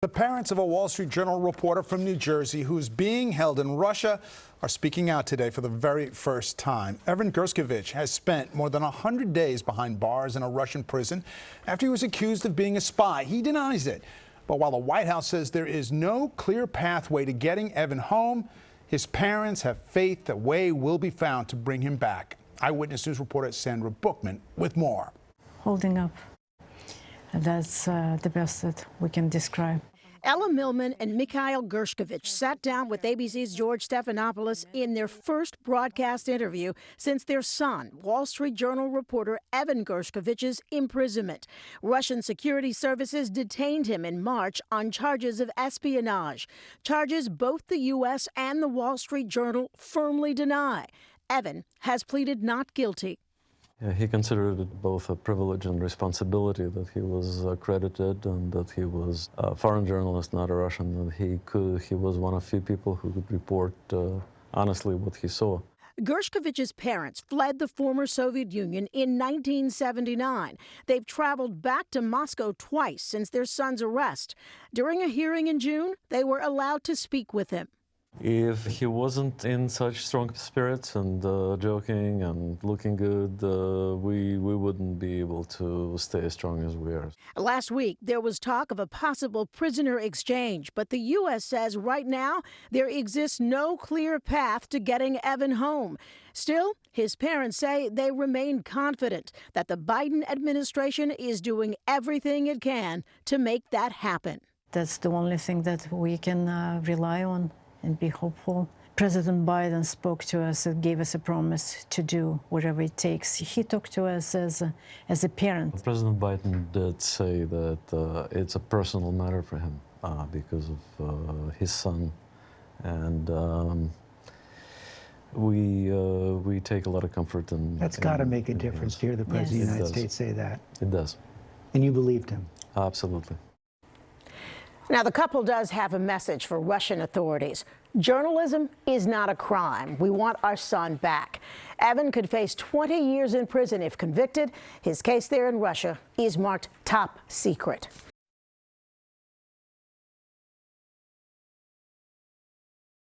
The parents of a Wall Street Journal reporter from New Jersey who's being held in Russia are speaking out today for the very first time. Evan Gershkovich has spent more than 100 days behind bars in a Russian prison after he was accused of being a spy. He denies it. But while the White House says there is no clear pathway to getting Evan home, his parents have faith a way will be found to bring him back. Eyewitness News reporter Sandra Bookman with more. Holding up. That's the best that we can describe. Ella Millman and Mikhail Gershkovich sat down with ABC's George Stephanopoulos in their first broadcast interview since their son, Wall Street Journal reporter Evan Gershkovich's imprisonment. Russian security services detained him in March on charges of espionage, charges both the U.S. and the Wall Street Journal firmly deny. Evan has pleaded not guilty. Yeah, he considered it both a privilege and responsibility that he was accredited and that he was a foreign journalist, not a Russian, and he was one of few people who could report honestly what he saw. Gershkovich's parents fled the former Soviet Union in 1979. They've traveled back to Moscow twice since their son's arrest. During a hearing in June, they were allowed to speak with him. If he wasn't in such strong spirits and joking and looking good, we wouldn't be able to stay as strong as we are. Last week, there was talk of a possible prisoner exchange, but the U.S. says right now there exists no clear path to getting Evan home. Still, his parents say they remain confident that the Biden administration is doing everything it can to make that happen. That's the only thing that we can rely on and be hopeful. President Biden spoke to us and gave us a promise to do whatever it takes. He talked to us as a parent. President Biden did say that it's a personal matter for him because of his son, and we take a lot of comfort in. That's got to make a difference to hear the President of the United States say that. It does. And you believed him? Absolutely. Now, the couple does have a message for Russian authorities. Journalism is not a crime. We want our son back. Evan could face 20 years in prison if convicted. His case there in Russia is marked top secret.